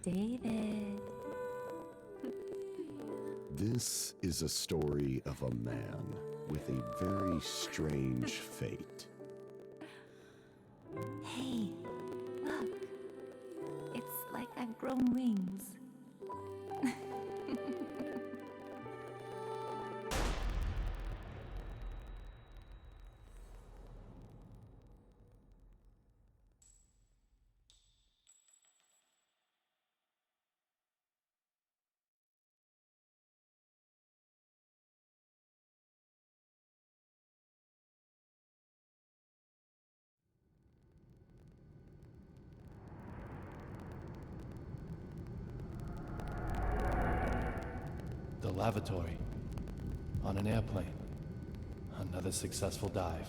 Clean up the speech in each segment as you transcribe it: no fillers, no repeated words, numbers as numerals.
David. This is a story of a man with a very strange fate. Hey, look. It's like I've grown wings. The lavatory. On an airplane. Another successful dive.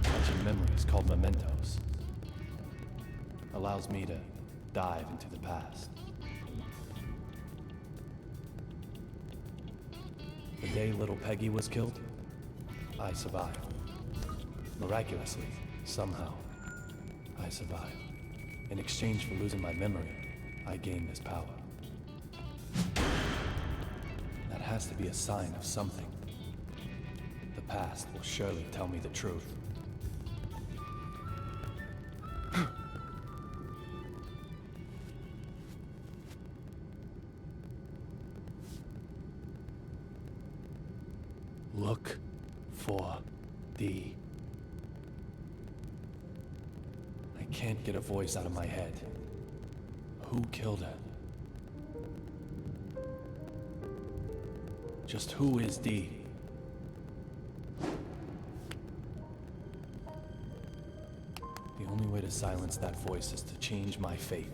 Watching memories called mementos. Allows me to dive into the past. The day little Peggy was killed, I survived. Miraculously, somehow, I survived. In exchange for losing my memory, I gained this power. That has to be a sign of something. The past will surely tell me the truth. Look for the... I can't get a voice out of my head. Who killed her? Just who is Dee? The only way to silence that voice is to change my fate.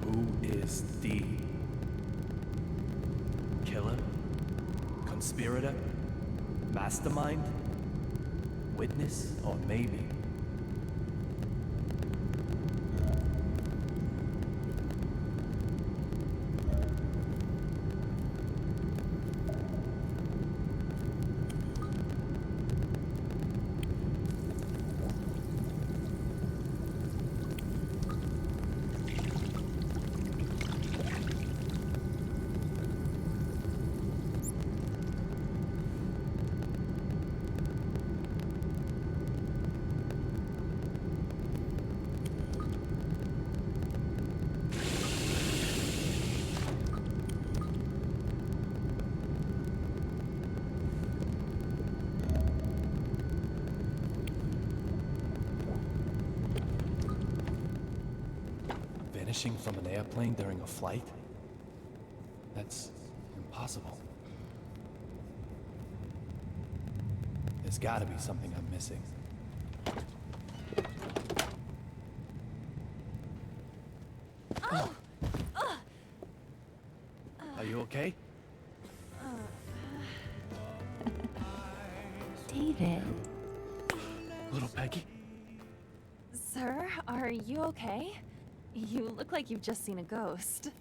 Who is Dee? Killer? Conspirator? Mastermind? Witness? Or maybe... Vanishing from an airplane during a flight? That's impossible. There's gotta be something I'm missing. Are you okay? David. Little Peggy? Sir, are you okay? You look like you've just seen a ghost.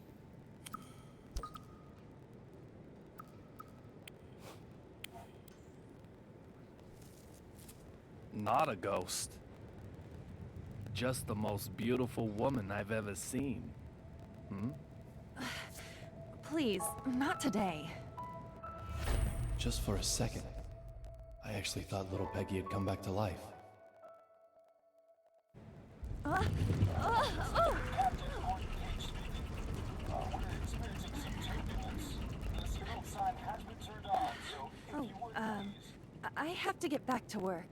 Not a ghost. Just the most beautiful woman I've ever seen. Please, not today. Just for a second, I actually thought little Peggy had come back to life. I have to get back to work.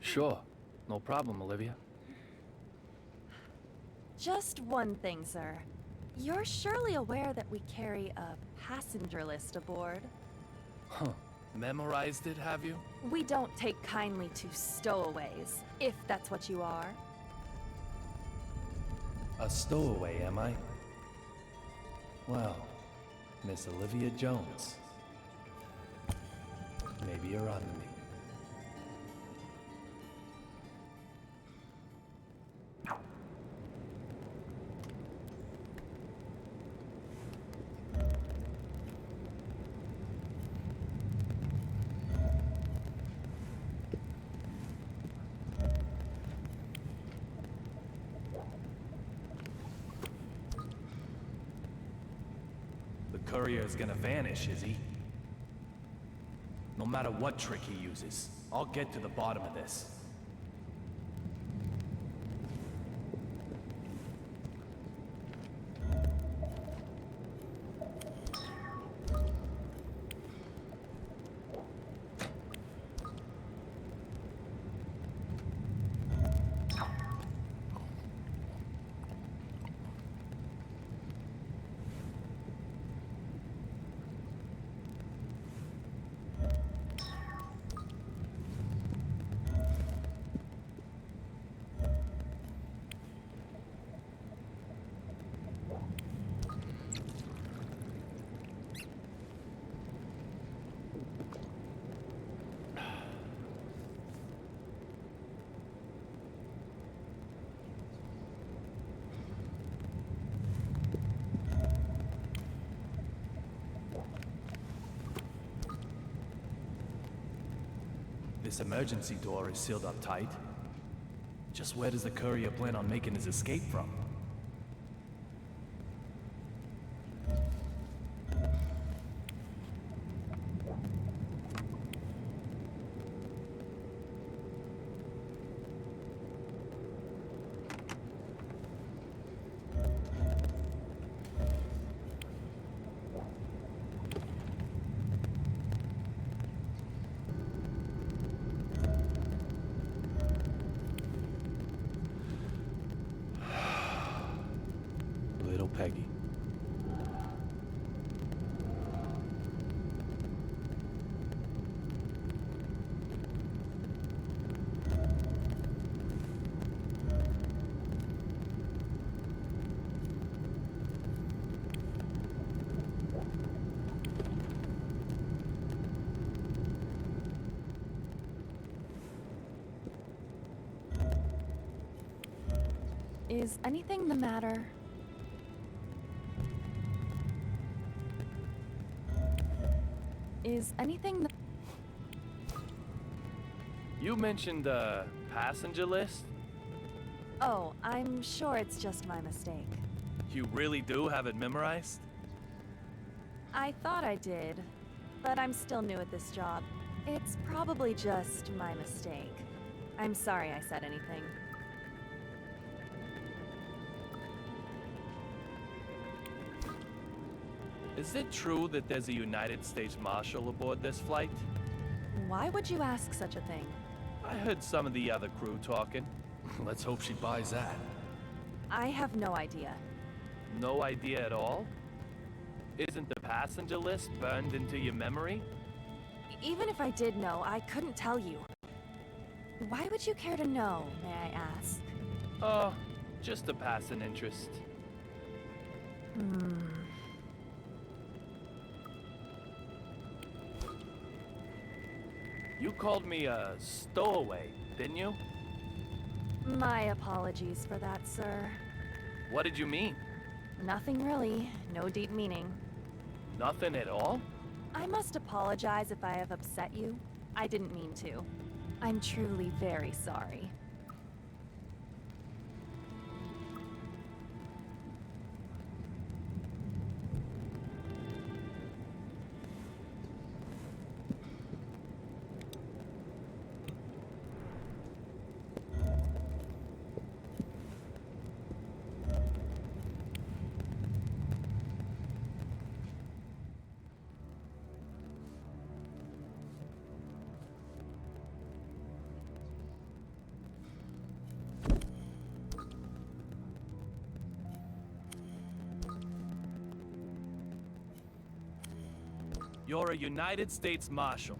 Sure, no problem, Olivia. Just one thing, sir. You're surely aware that we carry a passenger list aboard. Huh. Memorized it, have you? We don't take kindly to stowaways, if that's what you are. A stowaway, am I? Well, Miss Olivia Jones. Maybe you're on to me. courier is gonna vanish, is he? No matter what trick he uses, I'll get to the bottom of this. This emergency door is sealed up tight. Just where does the courier plan on making his escape from? Little Peggy. Is anything the matter? Is anything the... You mentioned the passenger list? Oh, I'm sure it's just my mistake. You really do have it memorized? I thought I did, but I'm still new at this job. It's probably just my mistake. I'm sorry I said anything. Is it true that there's a United States Marshal aboard this flight? Why would you ask such a thing? I heard some of the other crew talking. Let's hope she buys that. I have no idea. No idea at all? Isn't the passenger list burned into your memory? Even if I did know, I couldn't tell you. Why would you care to know, may I ask? Oh, just a passing interest. You called me a stowaway, didn't you? My apologies for that, sir. What did you mean? Nothing really. No deep meaning. Nothing at all? I must apologize if I have upset you. I didn't mean to. I'm truly very sorry. You're a United States Marshal.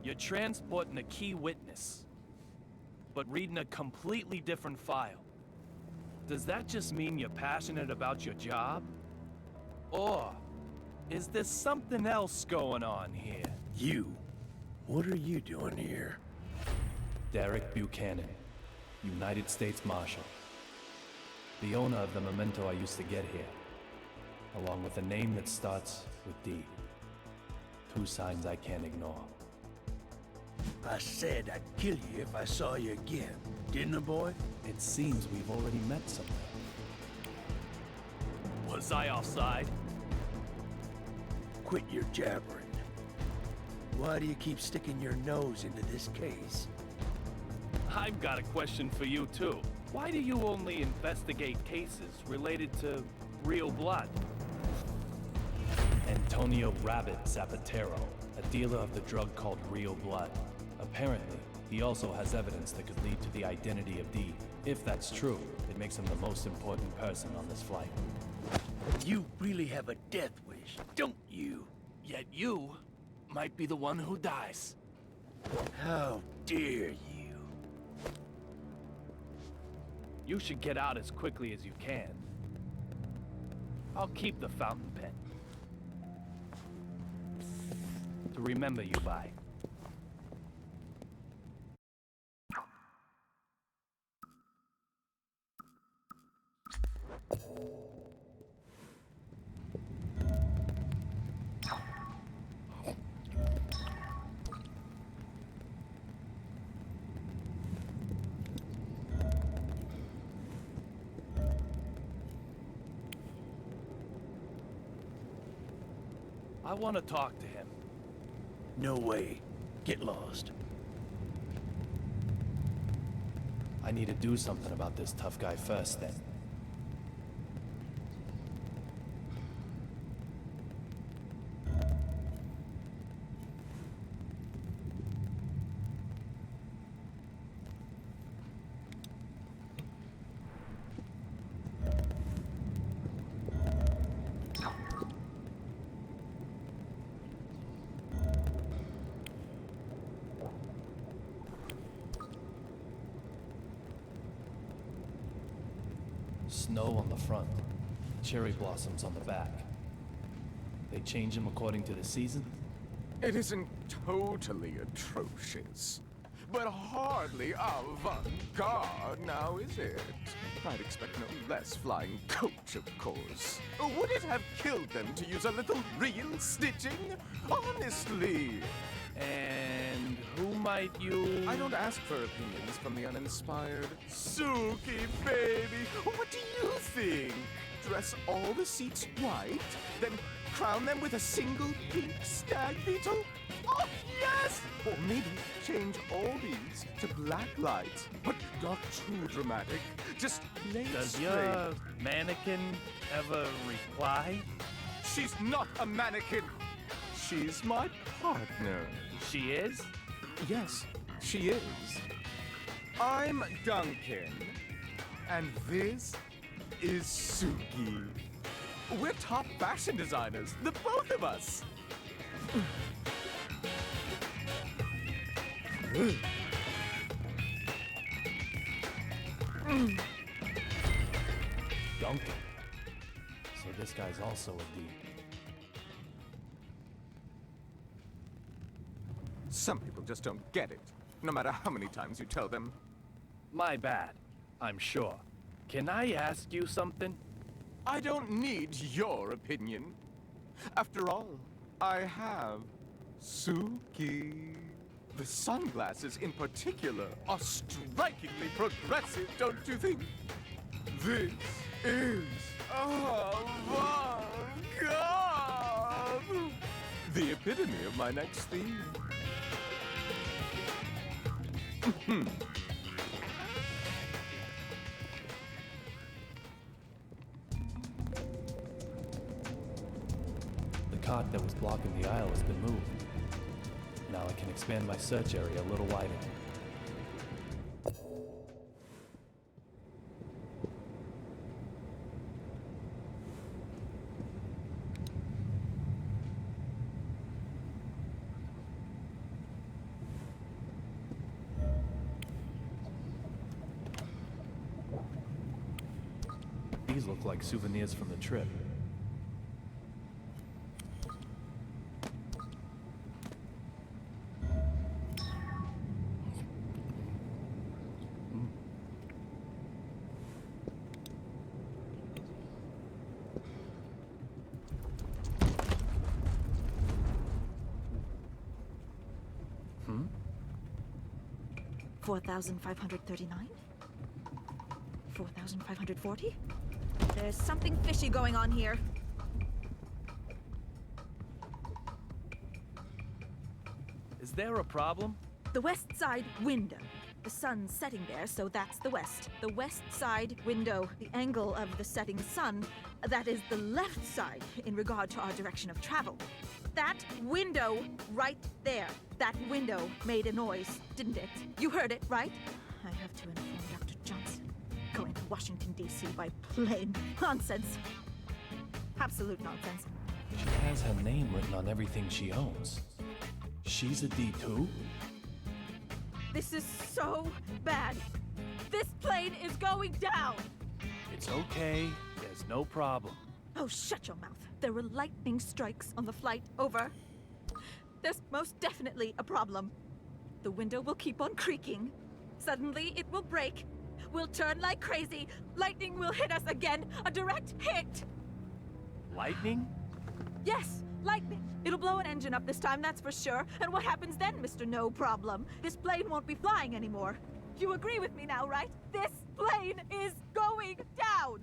You're transporting a key witness, but reading a completely different file. Does that just mean you're passionate about your job? Or is there something else going on here? You? What are you doing here? Derek Buchanan, United States Marshal. The owner of the memento I used to get here, along with a name that starts with D. Two signs I can't ignore. I said I'd kill you if I saw you again, didn't I, boy? It seems we've already met somewhere. Was I offside? quit your jabbering. Why do you keep sticking your nose into this case? I've got a question for you, too. Why do you only investigate cases related to real blood? Antonio Rabbit Zapatero, a dealer of the drug called real blood. Apparently, he also has evidence that could lead to the identity of D. If that's true, it makes him the most important person on this flight. You really have a death wish, don't you? Yet you might be the one who dies. How dare you? You should get out as quickly as you can. I'll keep the fountain pen to remember you by. I want to talk to him. No way. Get lost. I need to do something about this tough guy first, then. Snow on the front, cherry blossoms on the back. They change them according to the season? It isn't totally atrocious, but hardly avant-garde now, is it? I'd expect no less flying coach, of course. Would it have killed them to use a little real stitching? Honestly! And who might you... I don't ask for opinions from the uninspired. Suki, baby! What do you think? Dress all the seats white, then crown them with a single pink stag beetle? Oh, yes! Or maybe change all these to black lights, but not too dramatic. Just plain Does straight. your mannequin ever reply? She's not a mannequin. She's my partner. She is? Yes, she is. I'm Duncan, and this is Suki. We're top fashion designers, the both of us. Duncan. So this guy's also a D. Some people just don't get it, no matter how many times you tell them. My bad, I'm sure. Can I ask you something? I don't need your opinion. After all, I have Suki. The sunglasses in particular are strikingly progressive, don't you think? This is avant-garde! The epitome of my next theme. The cot that was blocking the aisle has been moved. Now I can expand my search area a little wider. These look like souvenirs from the trip. Hmm? 4,539? 4,540? There's something fishy going on here. there a problem? The west side window. The sun's setting there, so that's the west. The west side window, the angle of the setting sun, that is the left side in regard to our direction of travel. That window right there, that window made a noise, didn't it? You heard it, right? I have to inform Dr. Johnson. Going to Washington, D.C. by plain nonsense. Absolute nonsense. She has her name written on everything she owns. She's a D2? This is so bad. This plane is going down. It's okay. There's no problem. Oh, shut your mouth. There were lightning strikes on the flight over. There's most definitely a problem. The window will keep on creaking. Suddenly, it will break. We'll turn like crazy. Lightning will hit us again. A direct hit. Lightning? Yes, lightning. It'll blow an engine up this time, that's for sure. And what happens then, Mr. No Problem? This plane won't be flying anymore. You agree with me now, right? This plane is going down!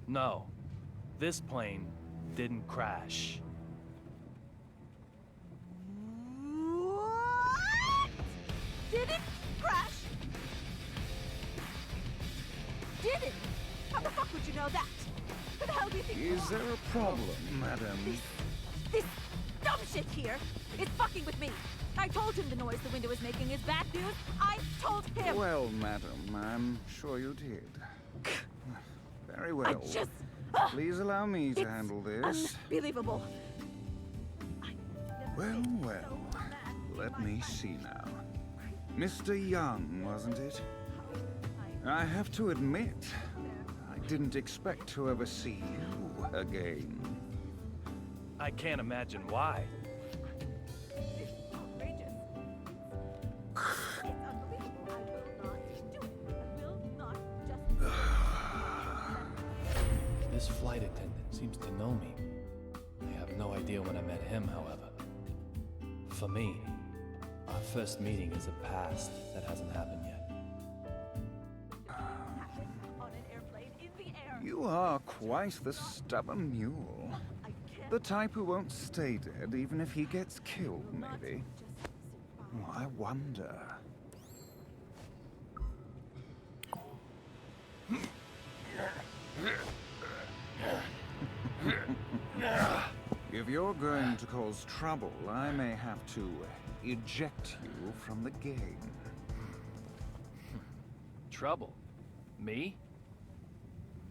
No. This plane didn't crash. What? Did it crash? Did it? How the fuck would you know that? Who the hell do you think you Is are? there a problem, madam? This dumb shit here is fucking with me. I told him the noise the window is making is bad news. I told him. Well, madam, I'm sure you did. Very I well. just... Please allow me to it's handle this. Unbelievable. I never Well, been well. so mad in Let my me life. see now. Mr. Young, wasn't it? I have to admit, I didn't expect to ever see you again. I can't imagine why. It's outrageous. It's unbelievable. I will not do it. I will not just... This flight attendant seems to know me. I have no idea when I met him, however. For me, our first meeting is a past that hasn't happened yet. on an airplane in the air. You are quite the stubborn mule. I can't The type who won't stay dead even if he gets killed, not maybe. just survive. Oh, I wonder. If you're going to cause trouble, I may have to eject you from the game. Trouble? Me?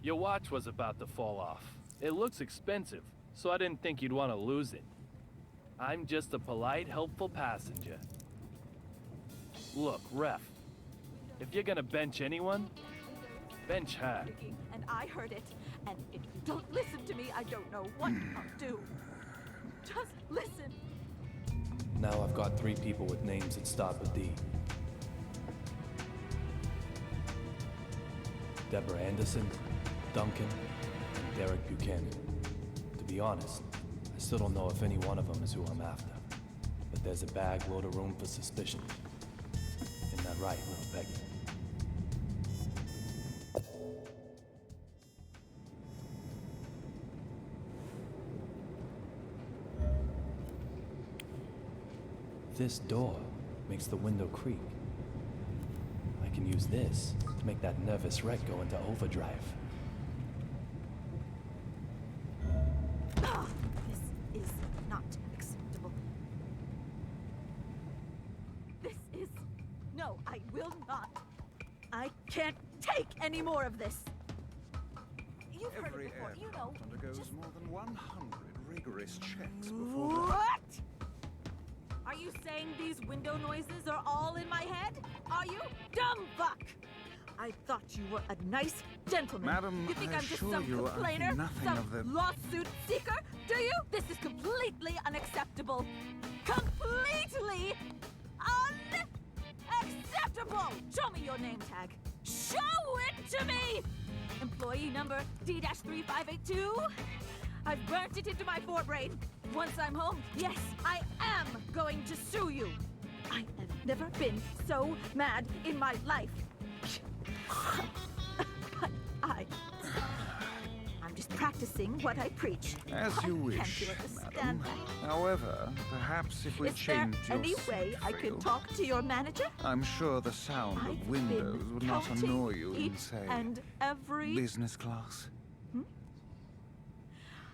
Your watch was about to fall off. It looks expensive, so I didn't think you'd want to lose it. I'm just a polite, helpful passenger. Look, Ref, if you're gonna bench anyone, bench her. And I heard it. And if you don't listen to me, I don't know what I'll do. Just listen. Now I've got 3 people with names that start with D. Deborah Anderson, Duncan, and Derek Buchanan. To be honest, I still don't know if any one of them is who I'm after. But there's a bag load of room for suspicion. Isn't that right, little Peggy? This door makes the window creak. I can use this to make that nervous wreck go into overdrive. This is not acceptable. This is... No, I will not. I can't take any more of this. You've heard Every it before, you know. aircraft undergoes Just... more than 100 rigorous checks before the... What? Are you saying these window noises are all in my head? Are you? Dumb fuck! I thought you were a nice gentleman. Madam, you think I I'm just assure some you I complainer? think nothing Some of the... lawsuit seeker? Do you? This is completely unacceptable. Completely unacceptable! Show me your name tag. Show it to me! Employee number D-3582? I've burnt it into my forebrain. Once I'm home, yes, I am going to sue you. I have never been so mad in my life. But I'm just practicing. practicing what I preach. As I you can't wish, understand madam. that. However, perhaps if we Is there change your any seat way I feel, can talk to your manager? I'm sure the sound I've of windows been would not counting annoy you in, each say, and every business class. Hmm?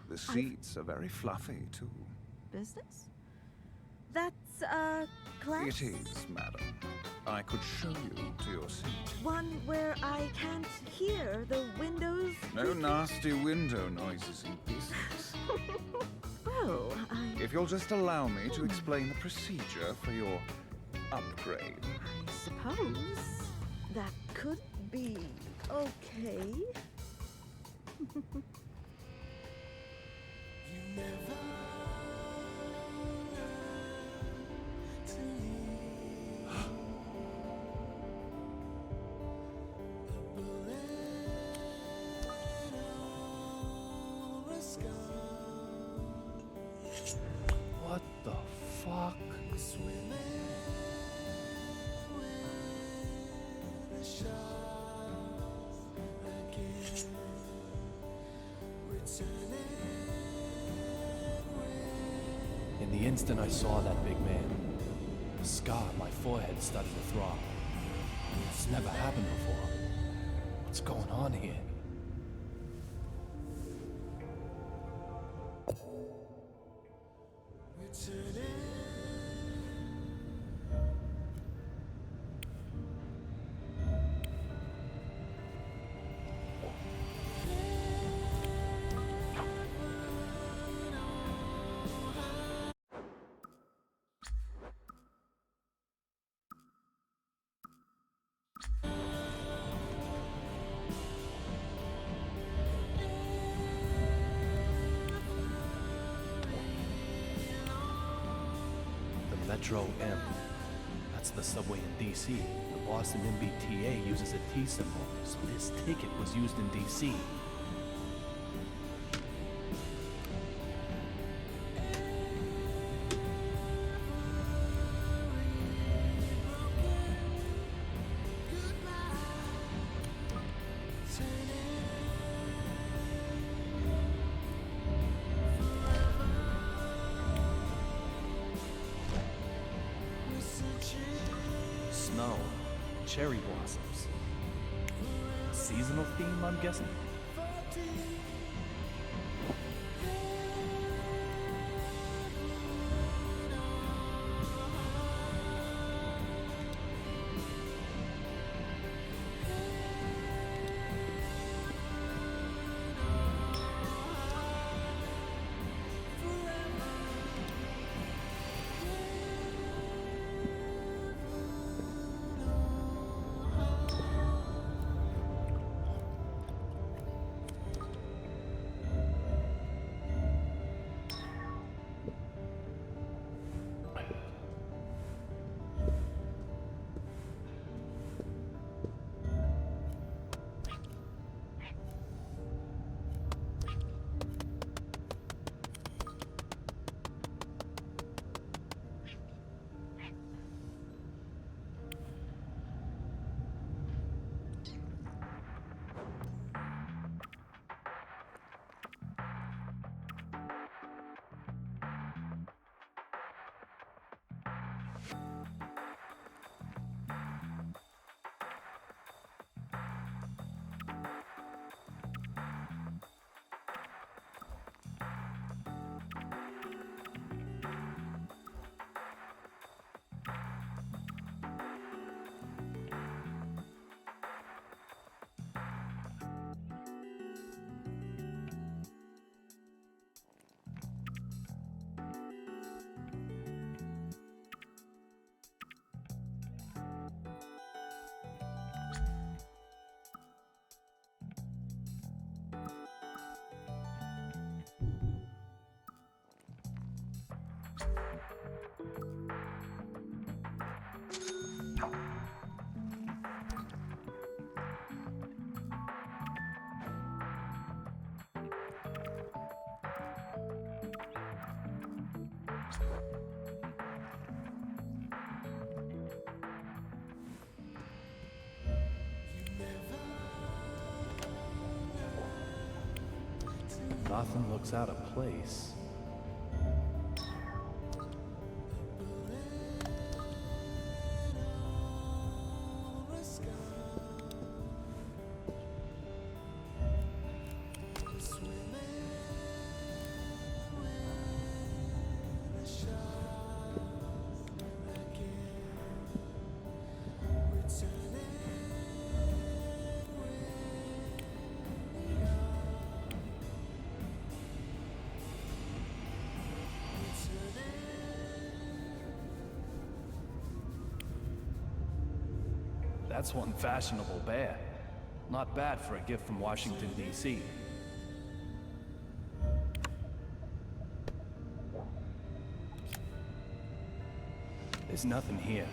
The seats are very fluffy, too. business. That's class. It is, madam. I could show you to your seat. One where I can't hear the windows. No creaking? nasty window noises in business. Well, If you'll just allow me to explain the procedure for your upgrade. I suppose that could be okay. What the fuck? In the instant I saw that big man, the scar on my forehead started to throb. It's never happened before. What's going on here? Metro M. That's the subway in D.C. The Boston MBTA uses a T symbol, so this ticket was used in D.C. Snow, cherry blossoms. Seasonal theme, I'm guessing? Gotham looks out of place. That's one fashionable bear. Not bad for a gift from Washington, D.C. There's nothing here.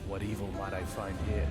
What evil might I find here?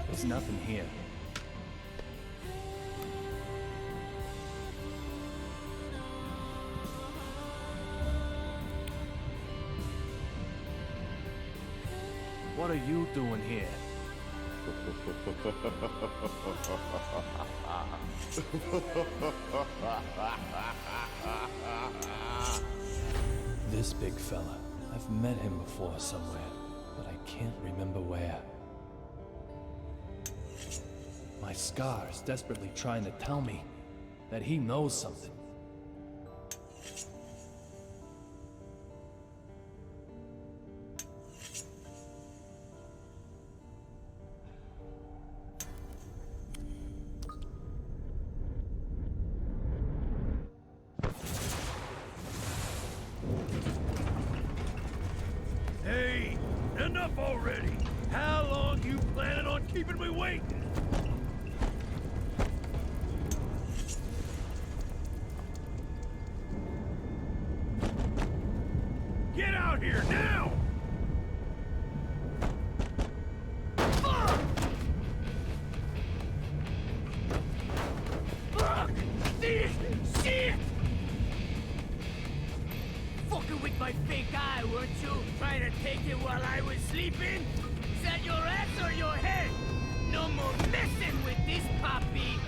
There's nothing here. What are you doing here? This big fella. I've met him before somewhere, but I can't remember where. My scar is desperately trying to tell me that he knows something. Hey, enough already! How long you planning on keeping me waiting? Get out here now! Fuck this shit! Fucking with my fake eye, weren't you? Trying to take it while I was sleeping? Is that your ass or your head? No more messing with this puppy!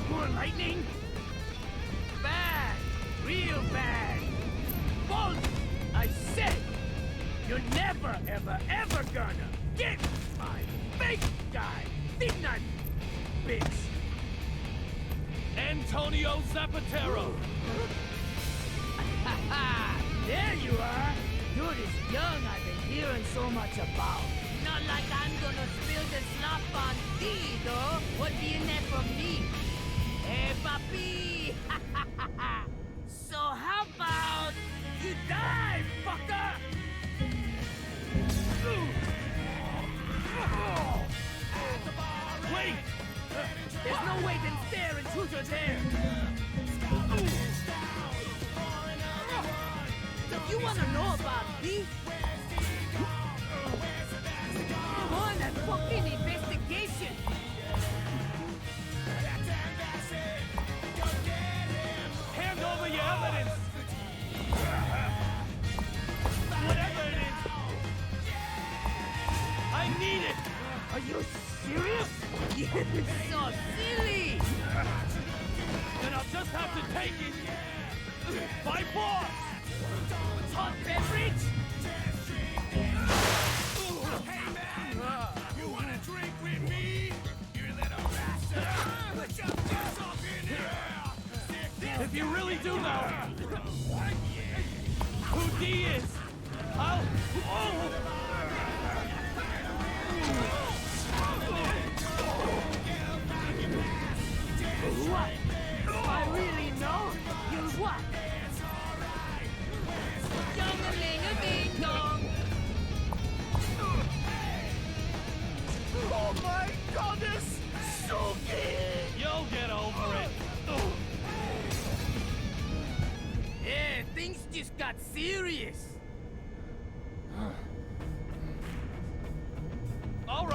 More lightning? Bad! Real bad! Bolt! I said! You're never, ever, ever gonna get my fake guy! Didn't I, bitch? Antonio Zapatero! Ha ha! There you are! You're this young I've been hearing so much about. Not like I'm gonna spill the slop on thee, though. What be in there for me? Hey, papi! So how about you die, fucker? Wait! There's no way them stare intruders here! If you wanna know about me, come on, that fucking investigation! Hand over your evidence! Whatever it is! I need it! Are you serious? You're so silly! Then I'll just have to take it! By force! Hot beverage? You wanna drink with me?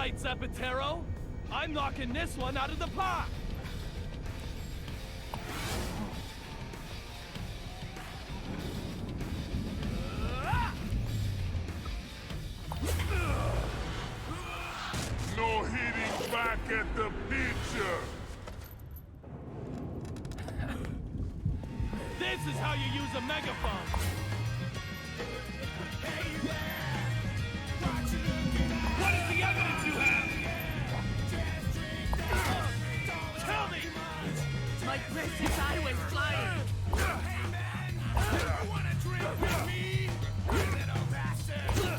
right, Zapatero. I'm knocking this one out of the park. No hitting back at the picture. This is how you use a megaphone. What is the evidence you have? Tell me! My precious highway flying!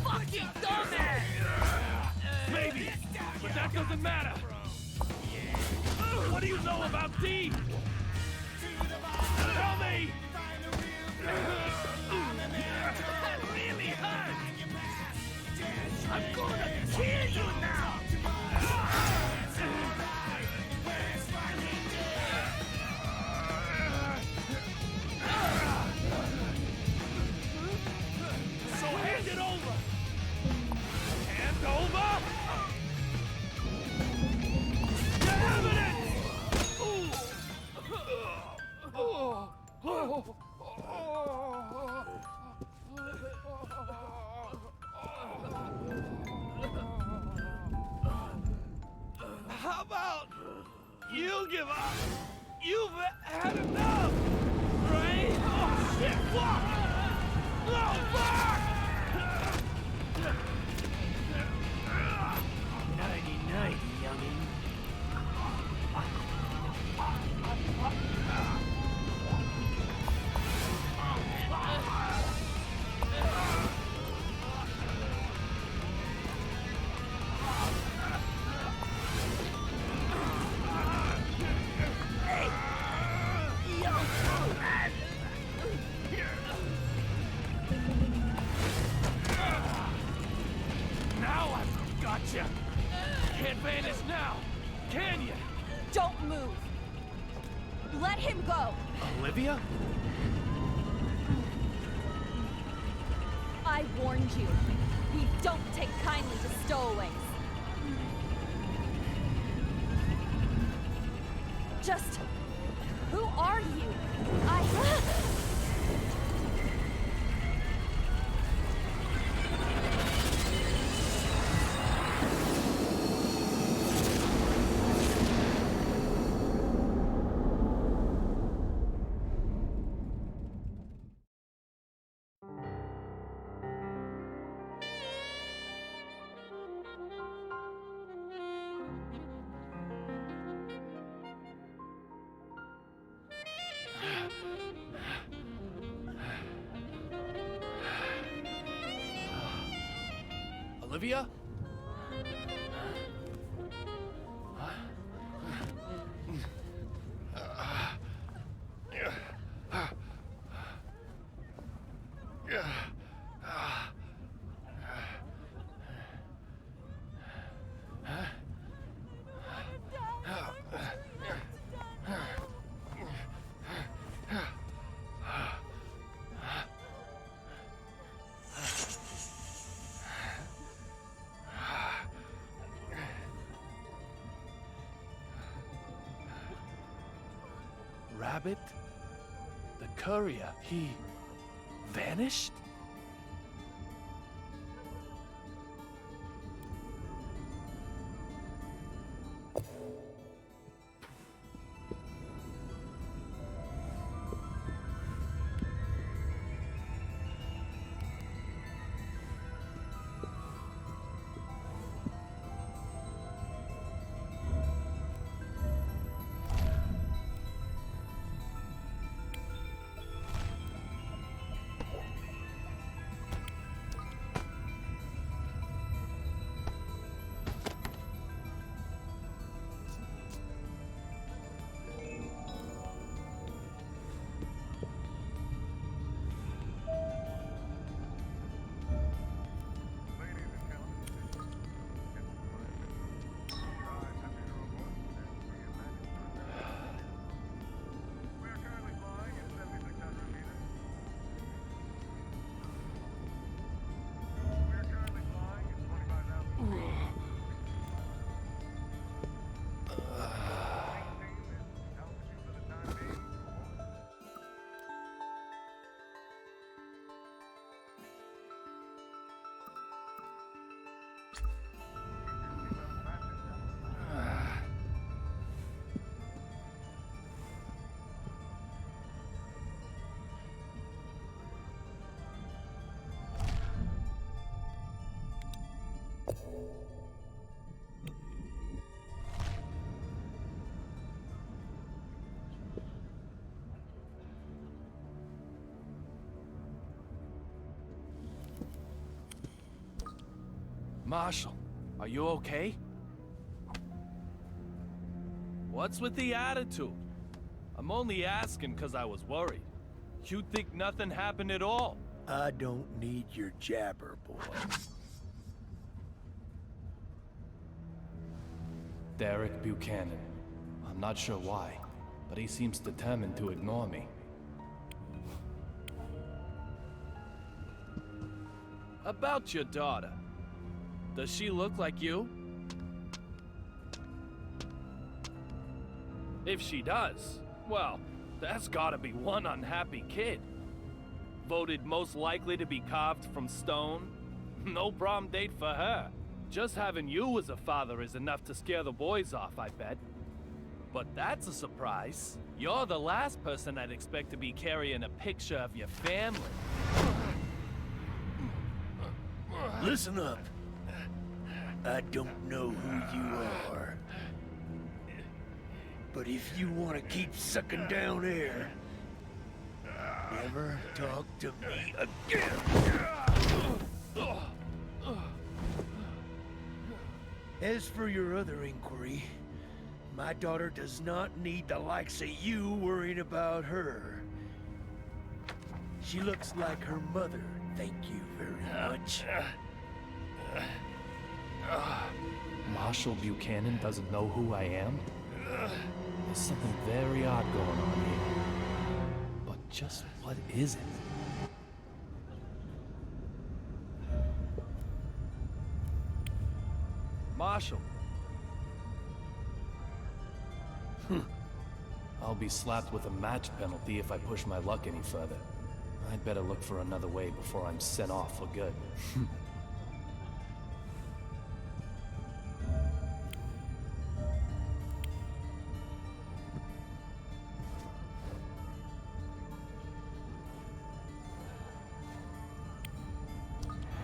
Fucking dumbass! Maybe, but that doesn't matter. What do you know about D? Tell me! That really hurt! I'm gonna kill you now! So hand it over! Hand over? Get evidence! How about you give up? You've had enough, right? Oh shit! Fuck! No, fuck! Nighty-night, youngin'. Now I've gotcha! Can't vanish now, can you? Don't move! Let him go! Olivia? I warned you. We don't take kindly to stowaways. Just... who are you? Olivia? Rabbit? The courier, he vanished? Marshall, are you okay? What's with the attitude? I'm only asking because I was worried. You think nothing happened at all? I don't need your jabber, boy. Derek Buchanan. I'm not sure why, but he seems determined to ignore me. About your daughter. Does she look like you? If she does, well, that's gotta be one unhappy kid. Voted most likely to be carved from stone. No prom date for her. Just having you as a father is enough to scare the boys off, I bet. But that's a surprise. You're the last person I'd expect to be carrying a picture of your family. Listen up. I don't know who you are. But if you want to keep sucking down air, never talk to me again. As for your other inquiry, my daughter does not need the likes of you worrying about her. She looks like her mother, thank you very much. Marshall Buchanan doesn't know who I am? There's something very odd going on here. But just what is it? Marshall. I'll be slapped with a match penalty if I push my luck any further. I'd better look for another way before I'm sent off for good.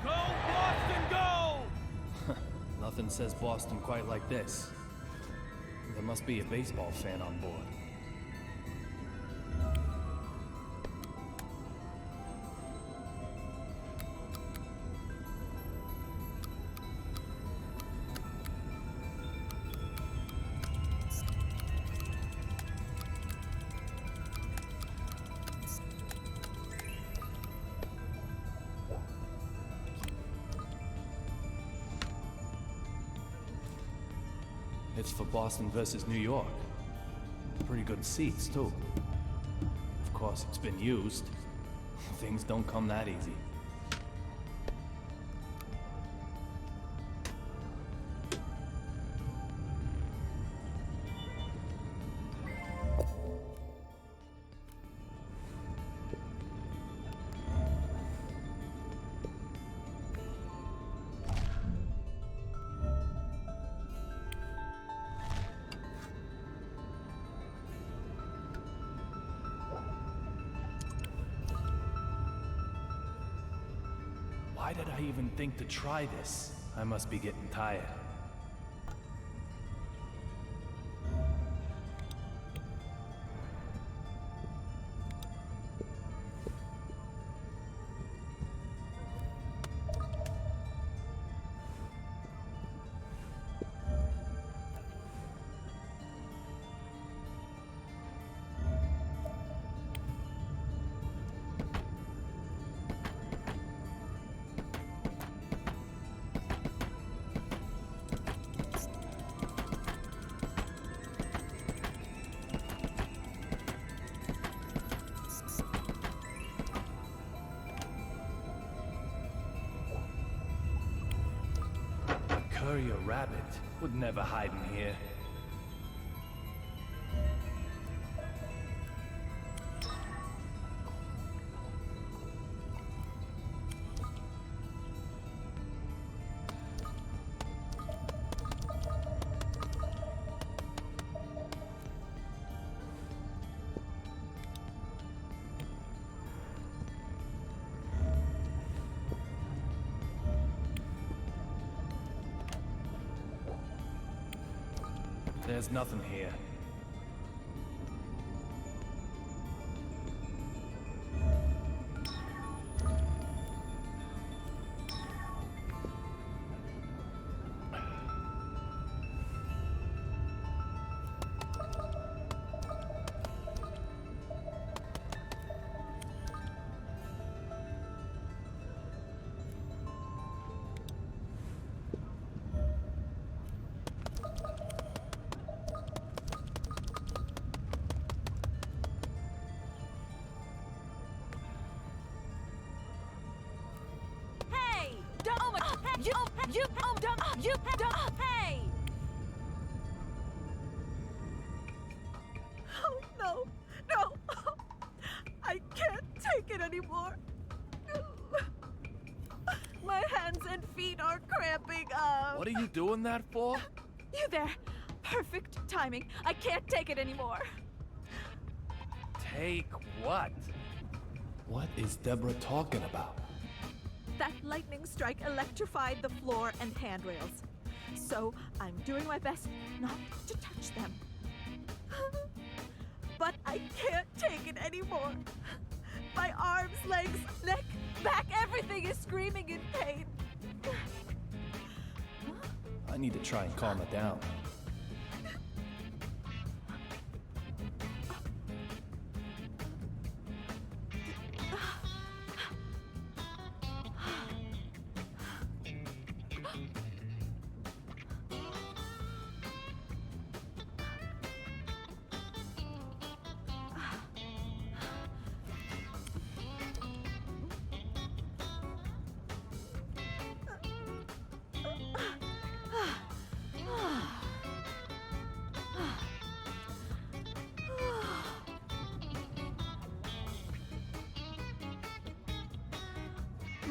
Go, Boston, go! Nothing says Boston quite like this. There must be a baseball fan on board. It's for Boston versus New York. Pretty good seats, too. Of course, it's been used. Things don't come that easy. Why did I even think to try this? I must be getting tired. Courier rabbit would never hide in here. There's nothing here. Hey! Oh, no. No. I can't take it anymore. My hands and feet are cramping up. What are you doing that for? You there. Perfect timing. I can't take it anymore. Take what? What is Deborah talking about? That lightning strike electrified the floor and handrails. So I'm doing my best not to touch them. But I can't take it anymore. My arms, legs, neck, back, everything is screaming in pain. I need to try and calm it down.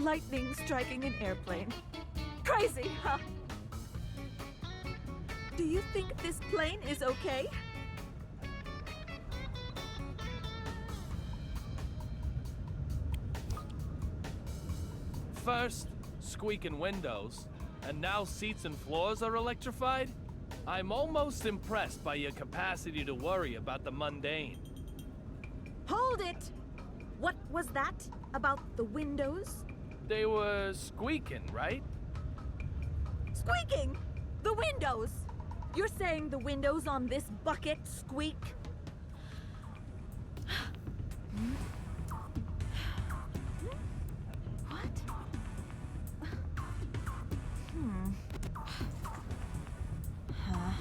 Lightning striking an airplane. Crazy, huh? Do you think this plane is okay? First, squeaking windows, and now seats and floors are electrified? I'm almost impressed by your capacity to worry about the mundane. Hold it! What was that about the windows? They were squeaking, right? Squeaking! The windows! You're saying the windows on this bucket squeak? What? Huh?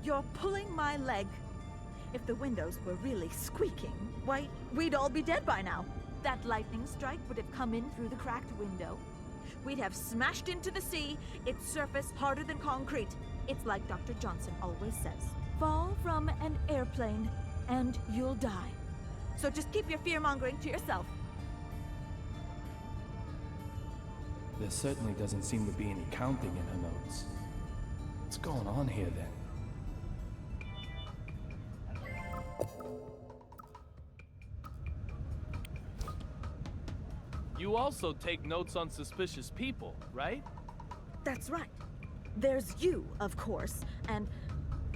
You're pulling my leg. If the windows were really squeaking, why, we'd all be dead by now. That lightning strike would have come in through the cracked window. We'd have smashed into the sea, its surface harder than concrete. It's like Dr. Johnson always says. Fall from an airplane, and you'll die. So just keep your fear-mongering to yourself. There certainly doesn't seem to be any counting in her notes. What's going on here then? You also take notes on suspicious people, right? That's right. There's you, of course, and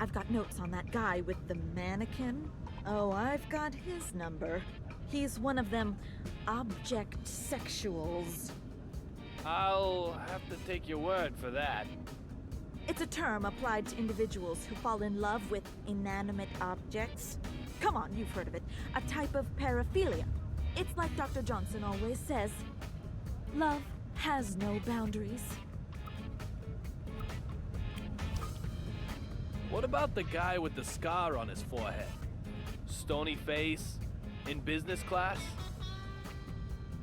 I've got notes on that guy with the mannequin. Oh, I've got his number. He's one of them object sexuals. I'll have to take your word for that. It's a term applied to individuals who fall in love with inanimate objects. Come on, you've heard of it. A type of paraphilia. It's like Dr. Johnson always says, love has no boundaries. What about the guy with the scar on his forehead? Stony face? In business class?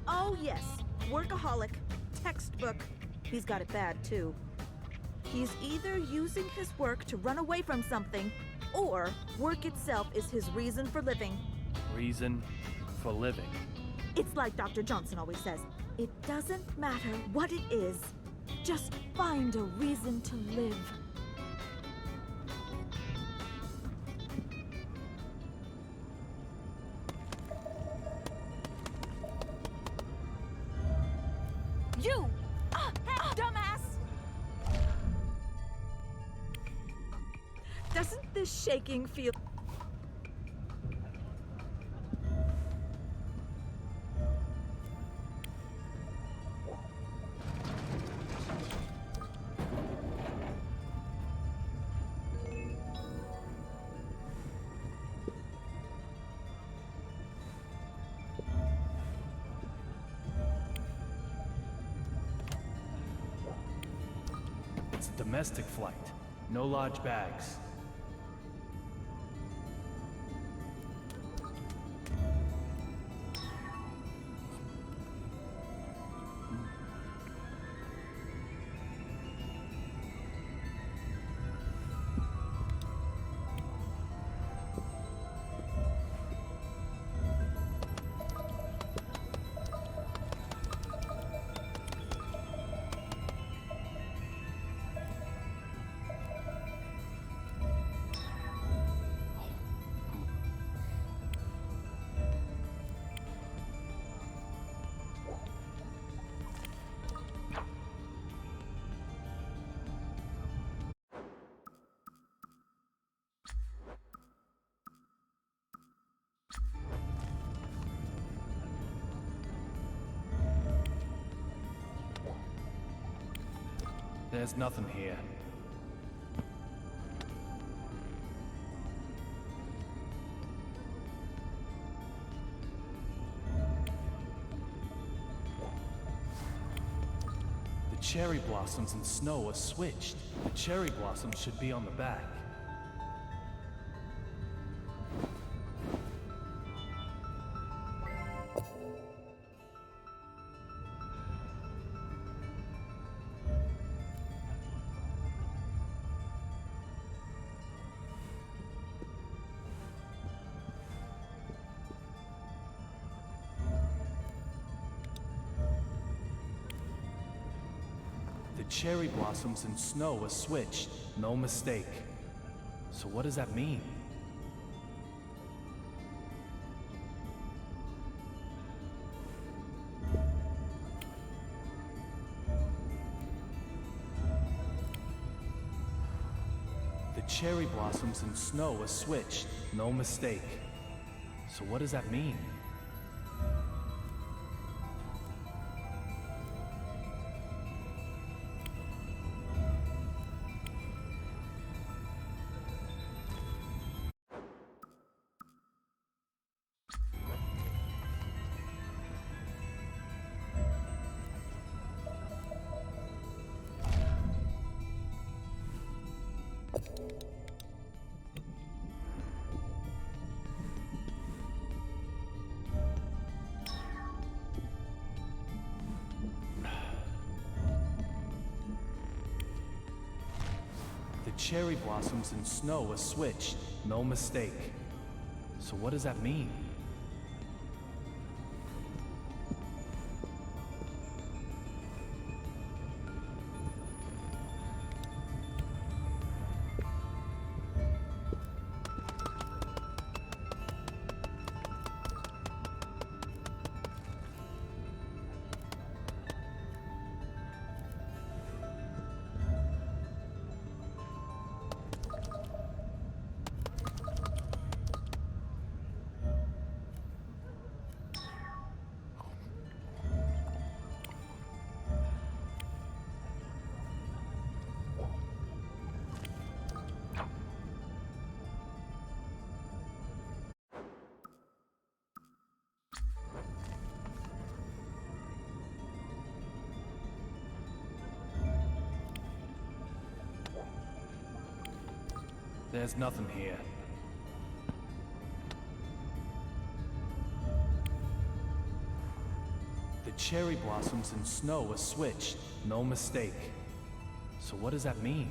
Oh, yes. Workaholic. Textbook. He's got it bad, too. He's either using his work to run away from something, or work itself is his reason for living. Reason for living. It's like Dr. Johnson always says, it doesn't matter what it is, just find a reason to live. You! Dumbass! Doesn't this shaking feel... domestic flight. No large bags. There's nothing here. The cherry blossoms and snow are switched. The cherry blossoms should be on the back. Cherry blossoms and snow are switched. No mistake. So what does that mean? The cherry blossoms and snow are switched. No mistake. So what does that mean? Cherry blossoms and snow are switched. No mistake. So what does that mean? There's nothing here. The cherry blossoms and snow are switched. No mistake. So what does that mean?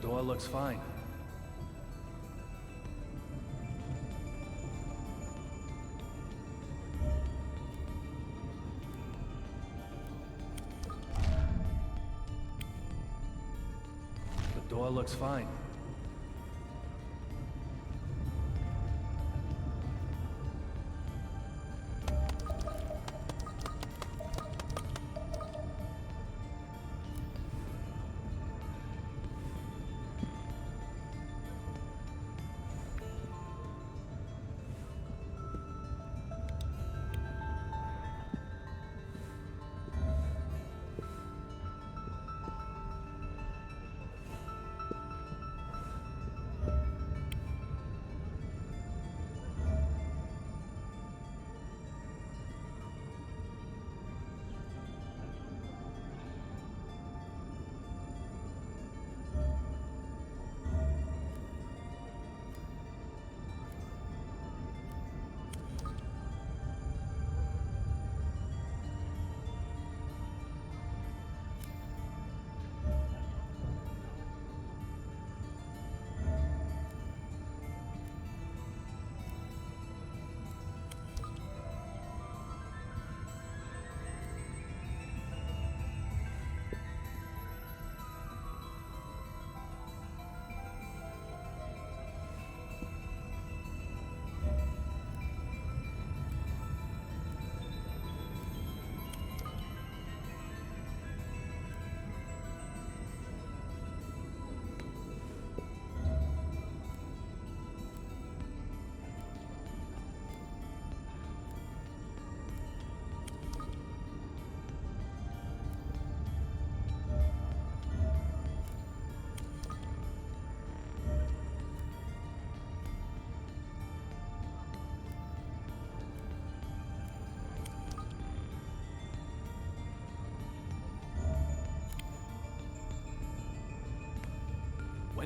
Door looks fine. The door looks fine.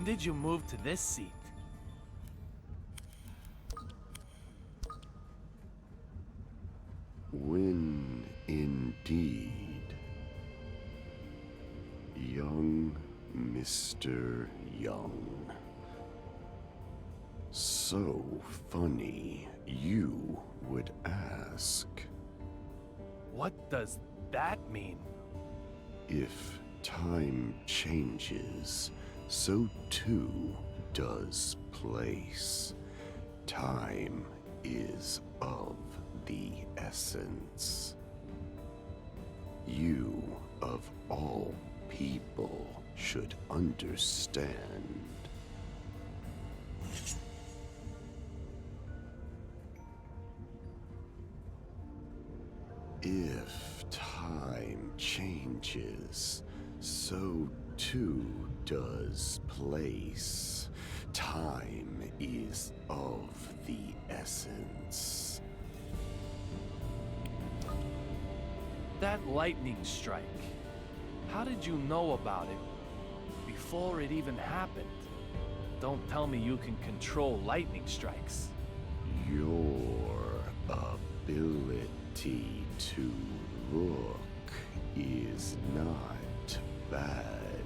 When did you move to this seat? When indeed, young Mr. Young. So funny you would ask. What does that mean? If time changes, so too does place. Time is of the essence. You, of all people, should understand. If time changes, so too does place. Time is of the essence. That lightning strike. How did you know about it before it even happened? Don't tell me you can control lightning strikes. Your ability to look is not bad,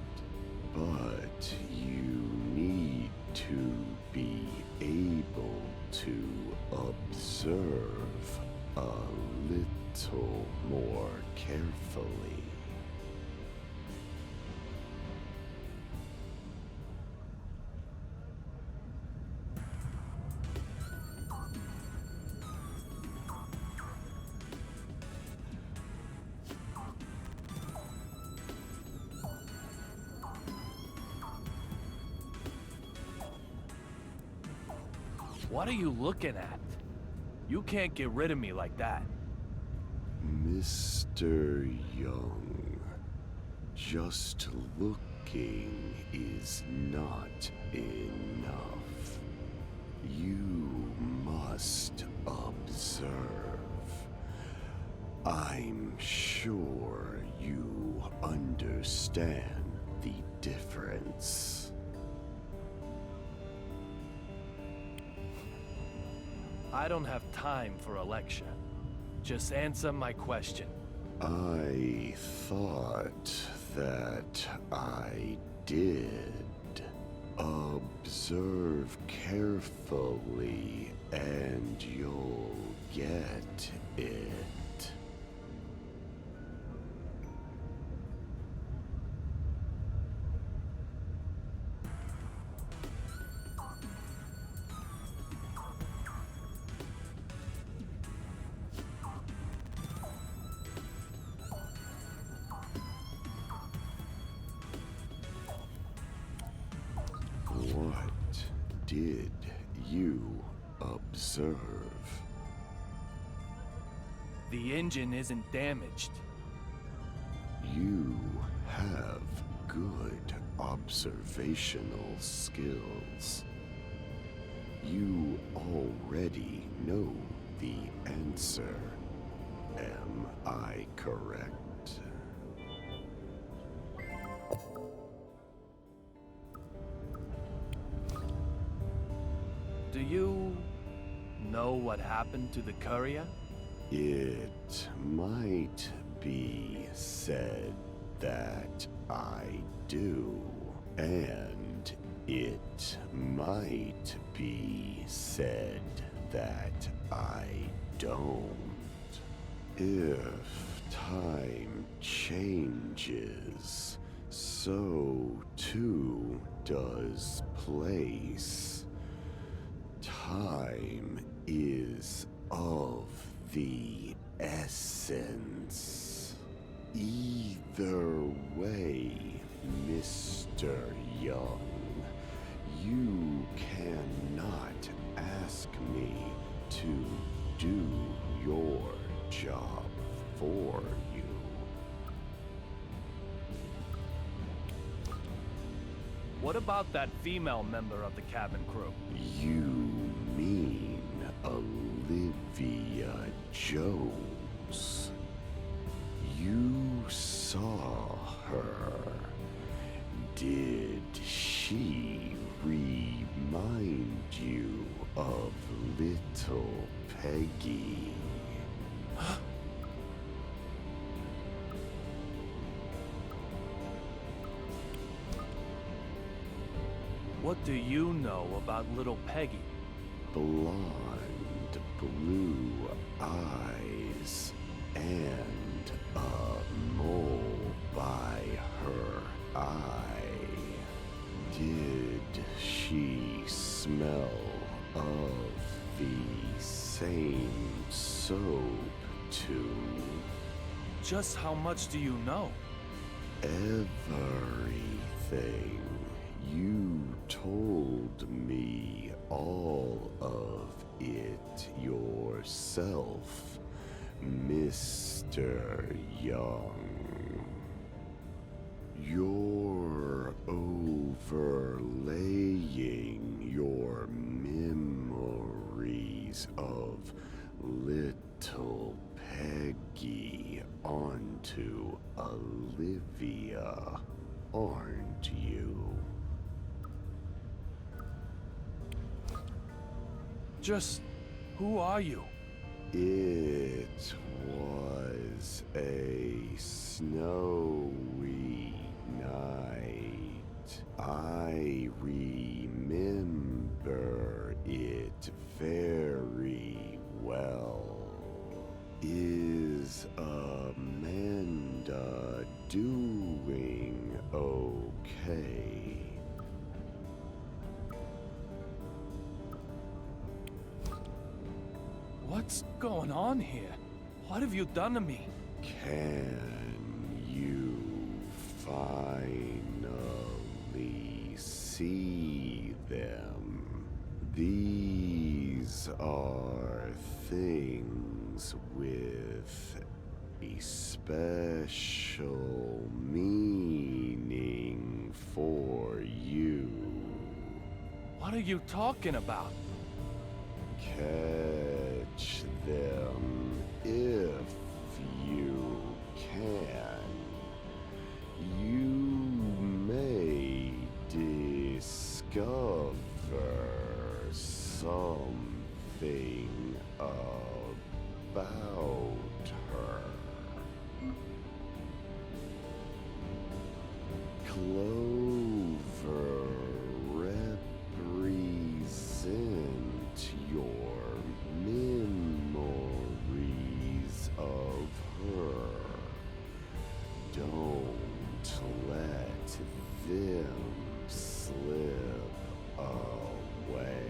but you need to be able to observe a little more carefully. What are you looking at? You can't get rid of me like that. Mr. Young, just looking is not enough. You must observe. I'm sure you understand the difference. I don't have time for a lecture. Just answer my question. I thought that I did. Observe carefully and you'll get it. What did you observe? The engine isn't damaged. You have good observational skills. You already know the answer. Am I correct? Do you know what happened to the courier? It might be said that I do, and it might be said that I don't. If time changes, so too does place. Time is of the essence. Either way, Mr. Young, you cannot ask me to do your job for you. What about that female member of the cabin crew? You mean Olivia Jones? You saw her. Did she of little Peggy. What do you know about little Peggy? Blonde, blue eyes, and a mole by her eye. Did she smell of the same soap too? Just how much do you know? Everything. You told me all of it yourself, Mr. Young. You're overlaying your memories of little Peggy onto Olivia, aren't you? Just who are you? It was a snowy night. I remember it very well. Is Amanda doing okay? What's going on here? What have you done to me? Can you finally see them? These are things with a special meaning for you. What are you talking about? Catch them if you can. You may discover something about her. Clover represent your memories of her. Don't let them slip away.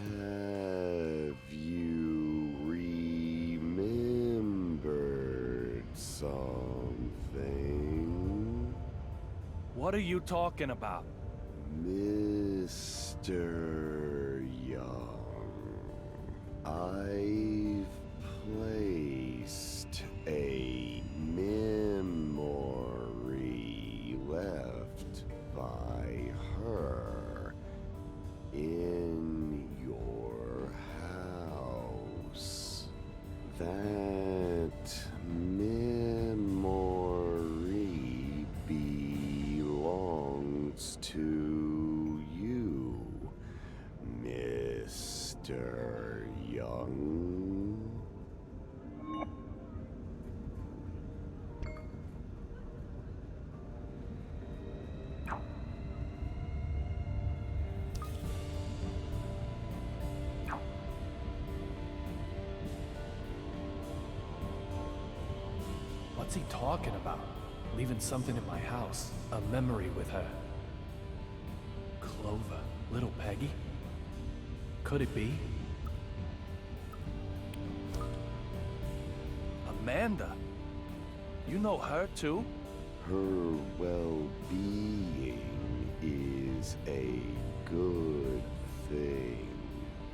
Have you remembered something? What are you talking about? Mr. Young, I've placed a memory left by her in your house. That memory belongs to Mr. Young? What's he talking about? Leaving something in my house. A memory with her. Clover. Little Peggy? Could it be? Amanda? You know her too? Her well-being is a good thing.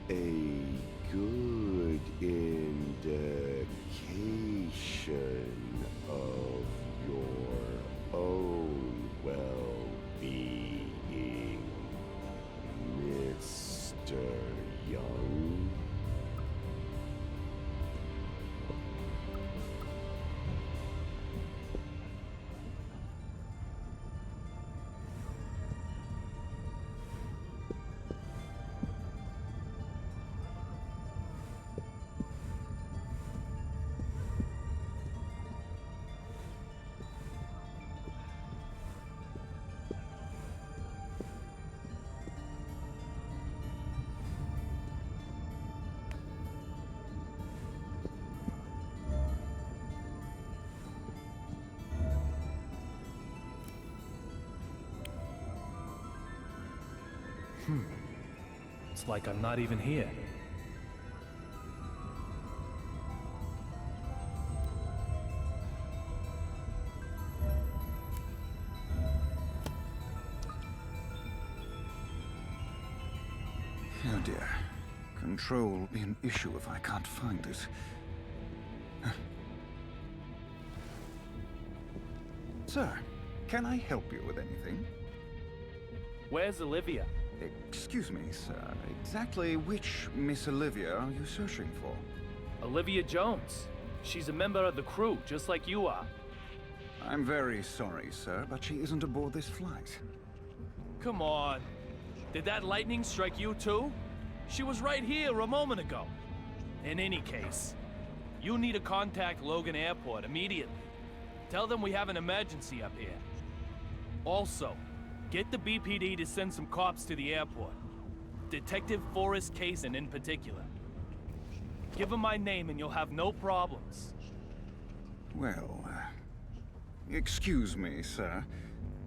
A good indication of your own well-being, Mr. Young. It's like I'm not even here. Oh dear. Control will be an issue if I can't find it. Sir, can I help you with anything? Where's Olivia? Excuse me, sir. Exactly which Miss Olivia are you searching for? Olivia Jones. She's a member of the crew, just like you are. I'm very sorry, sir, but she isn't aboard this flight. Come on. Did that lightning strike you too? She was right here a moment ago. In any case, you need to contact Logan Airport immediately. Tell them we have an emergency up here. Also, get the BPD to send some cops to the airport. Detective Forrest Kaysen in particular. Give him my name and you'll have no problems. Well, excuse me, sir.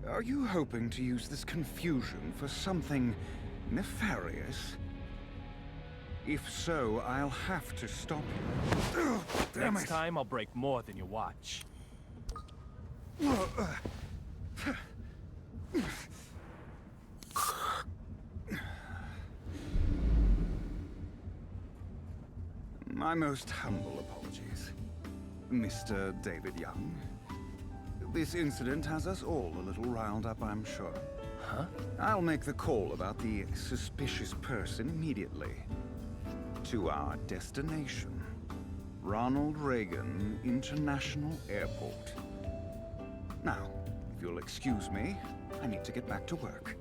Are you hoping to use this confusion for something nefarious? If so, I'll have to stop you. Damn Next it. time, I'll break more than your watch. My most humble apologies, Mr. David Young. This incident has us all a little riled up, I'm sure. Huh? I'll make the call about the suspicious person immediately. To our destination, Ronald Reagan International Airport. Now, if you'll excuse me, I need to get back to work.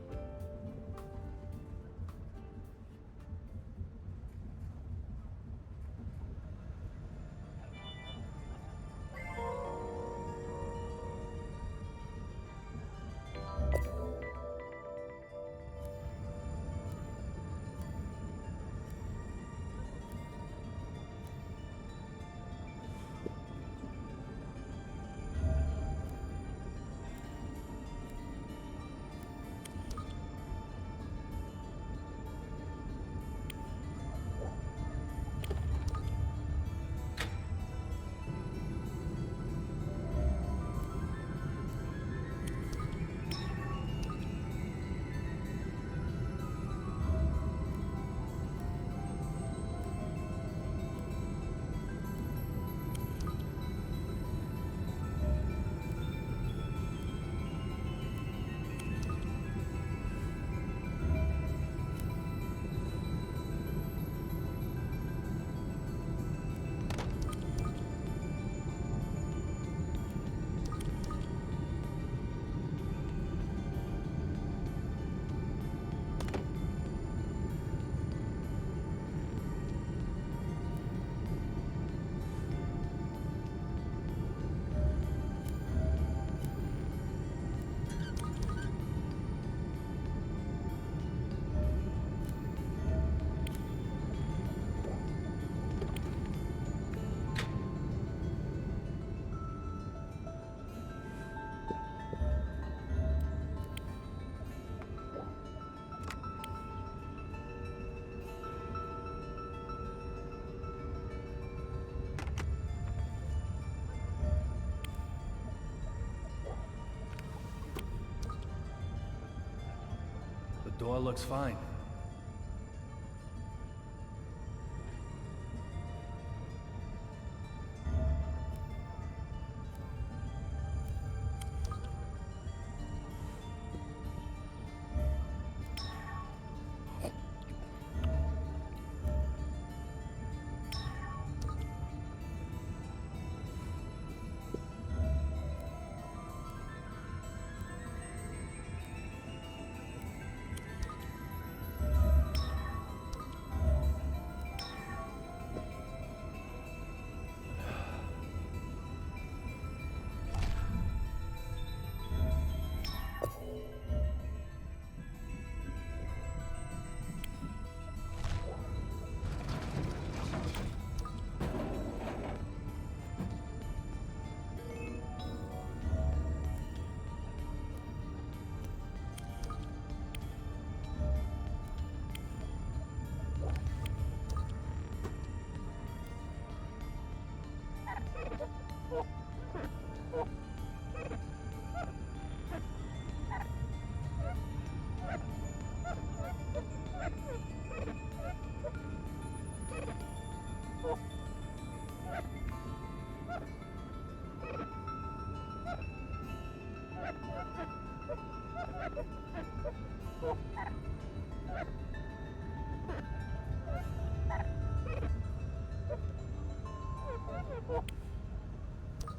door looks fine.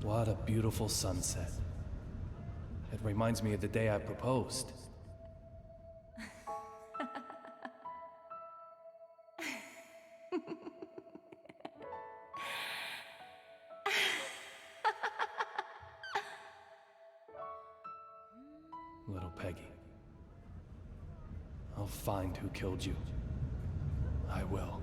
What a beautiful sunset. It reminds me of the day I proposed. Little Peggy. I'll find who killed you. I will.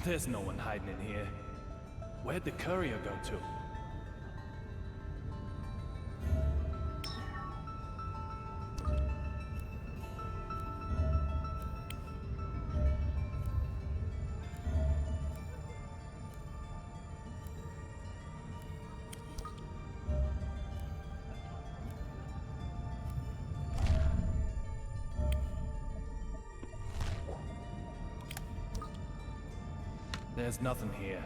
There's no one hiding in here. Where'd the courier go to? There's nothing here.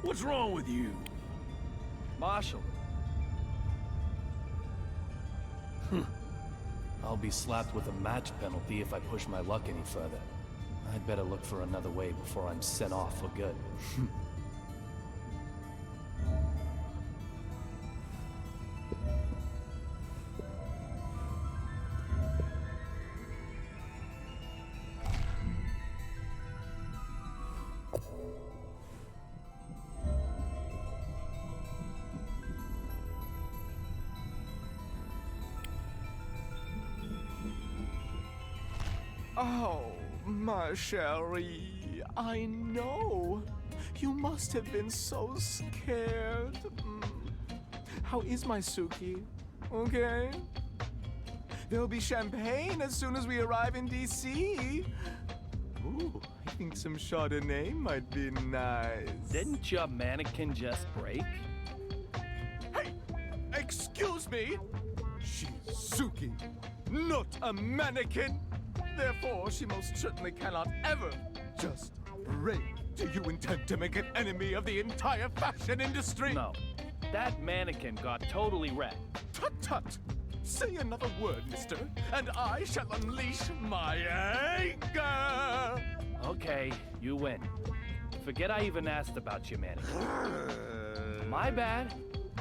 What's wrong with you? Marshal. I'll be slapped with a match penalty if I push my luck any further. I'd better look for another way before I'm sent off for good. Oh, my Sherry, I know. You must have been so scared. How is my Suki? Okay? There'll be champagne as soon as we arrive in D.C. Ooh, I think some Chardonnay might be nice. Didn't your mannequin just break? Hey! Excuse me! She's Suki, not a mannequin! Therefore, she most certainly cannot ever just break. Do you intend to make an enemy of the entire fashion industry? No. That mannequin got totally wrecked. Tut tut! Say another word, mister, and I shall unleash my anger! Okay, you win. Forget I even asked about your mannequin. My bad.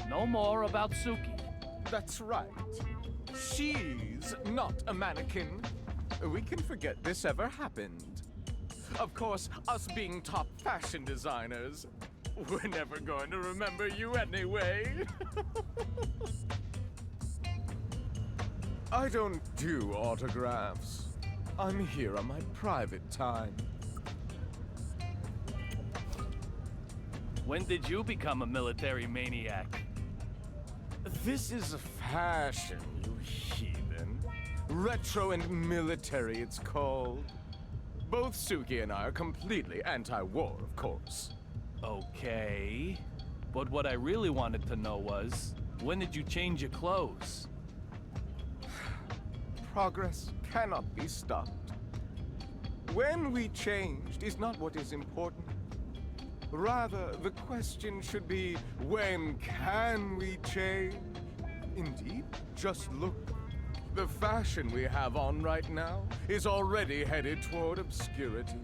No more about Suki. That's right. She's not a mannequin. We can forget this ever happened. Of course, us being top fashion designers, we're never going to remember you anyway. I don't do autographs. I'm here on my private time. When did you become a military maniac? This is fashion, you heathen. Retro and military, it's called. Both Suki and I are completely anti-war, of course. Okay. But what I really wanted to know was, when did you change your clothes? Progress cannot be stopped. When we changed is not what is important. Rather, the question should be, when can we change? Indeed, just look. The fashion we have on right now is already headed toward obscurity.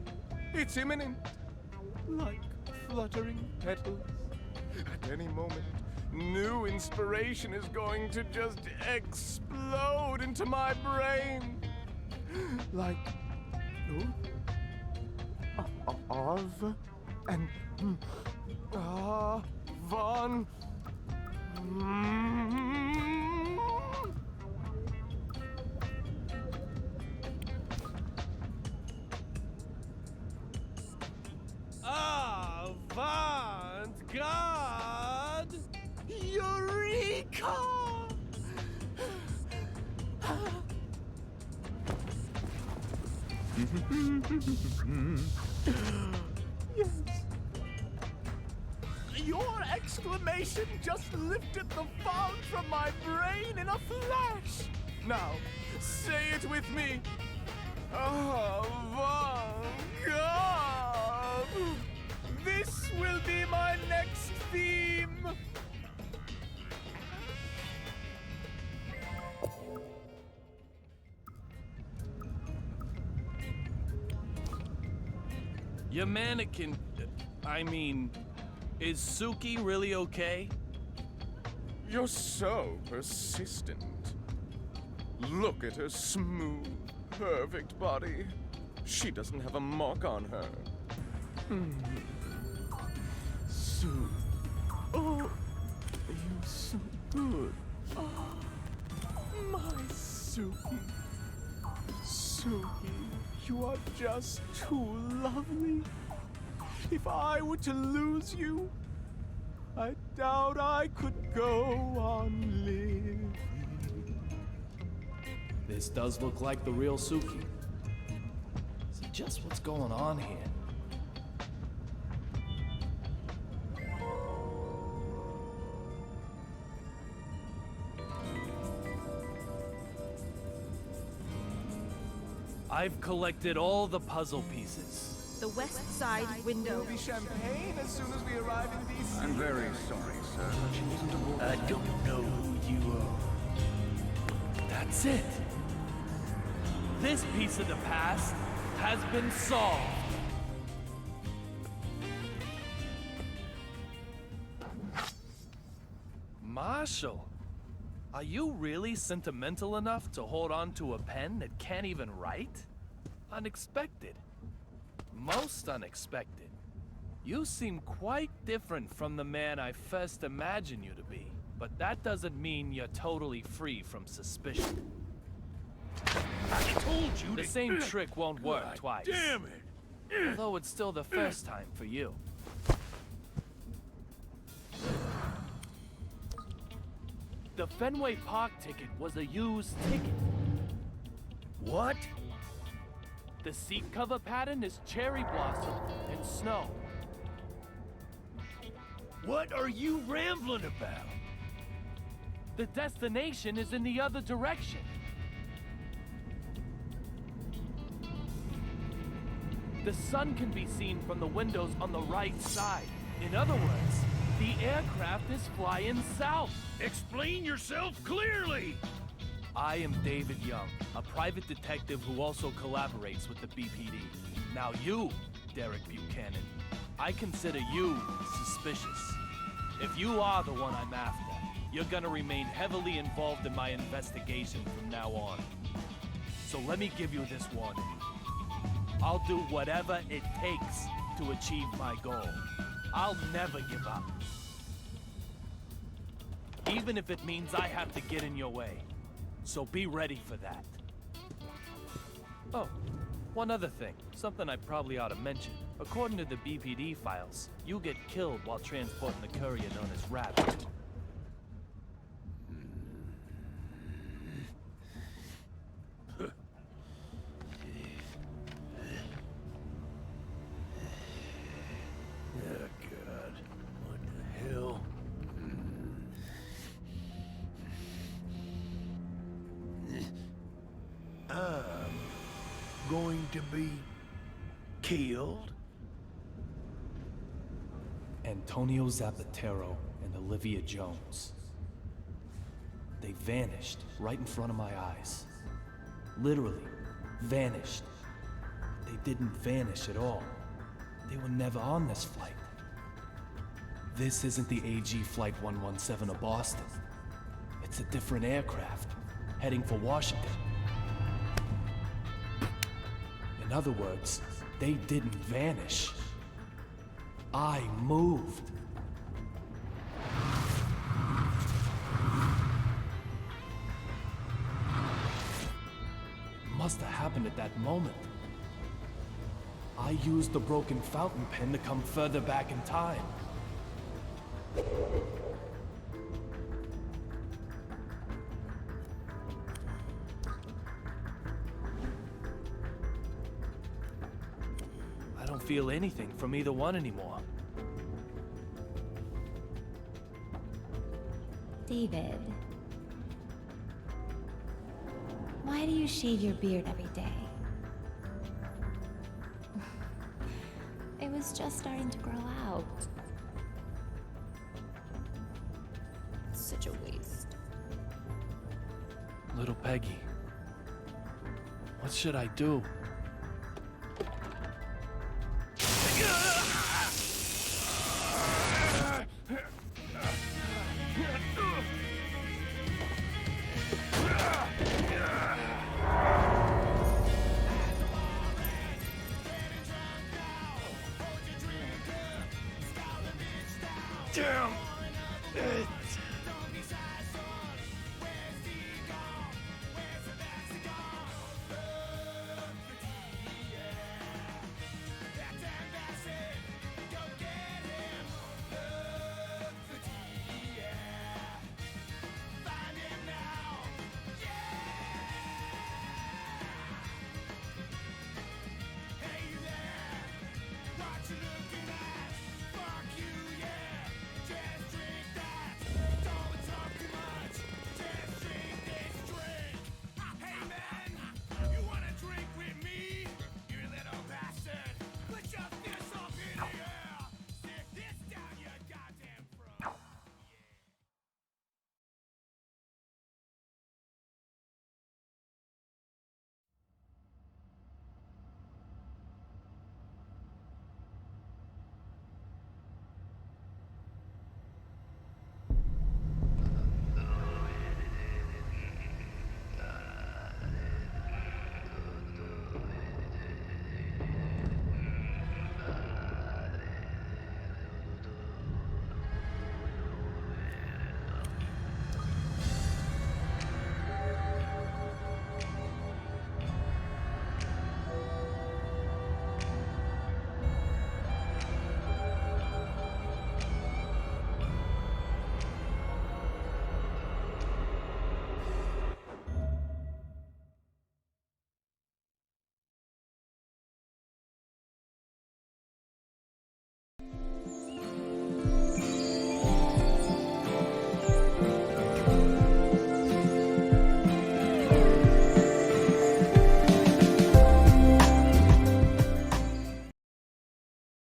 It's imminent, like fluttering petals. At any moment, new inspiration is going to just explode into my brain. Like, of and von. Avant-garde! Eureka! Yes. Your exclamation just lifted the fog from my brain in a flash. Now, say it with me. Avant-garde! This will be my next theme. Your mannequin, is Suki really okay? You're so persistent. Look at her smooth, perfect body. She doesn't have a mark on her. Sue. Oh, you're so good. Oh, my Suki. Suki, you are just too lovely. If I were to lose you, I doubt I could go on living. This does look like the real Suki. So just what's going on here? I've collected all the puzzle pieces. The west side window. Be champagne as soon as we arrive in DC. I'm very sorry, sir, but she wasn't aboard. I don't know who you are. That's it. This piece of the past has been solved. Marshall, are you really sentimental enough to hold on to a pen that can't even write? Unexpected. Most unexpected. You seem quite different from the man I first imagined you to be, but that doesn't mean you're totally free from suspicion. I told you The to... same trick won't work God twice. Damn it! Although it's still the first time for you. The Fenway Park ticket was a used ticket. What? The seat cover pattern is cherry blossom and snow. What are you rambling about? The destination is in the other direction. The sun can be seen from the windows on the right side. In other words, the aircraft is flying south. Explain yourself clearly! I am David Young, a private detective who also collaborates with the BPD. Now you, Derek Buchanan, I consider you suspicious. If you are the one I'm after, you're gonna remain heavily involved in my investigation from now on. So let me give you this warning. I'll do whatever it takes to achieve my goal. I'll never give up. Even if it means I have to get in your way. So be ready for that. Oh, one other thing. Something I probably ought to mention. According to the BPD files, you get killed while transporting the courier known as Rabbit. Oh, God. What the hell? I'm going to be killed? Antonio Zapatero and Olivia Jones. They vanished right in front of my eyes. Literally, vanished. They didn't vanish at all. They were never on this flight. This isn't the AG Flight 117 of Boston. It's a different aircraft, heading for Washington. In other words, they didn't vanish. I moved. It must have happened at that moment. I used the broken fountain pen to come further back in time. I don't feel anything from either one anymore. David, why do you shave your beard every day? It was just starting to grow out. Such a waste. Little Peggy, what should I do? Damn!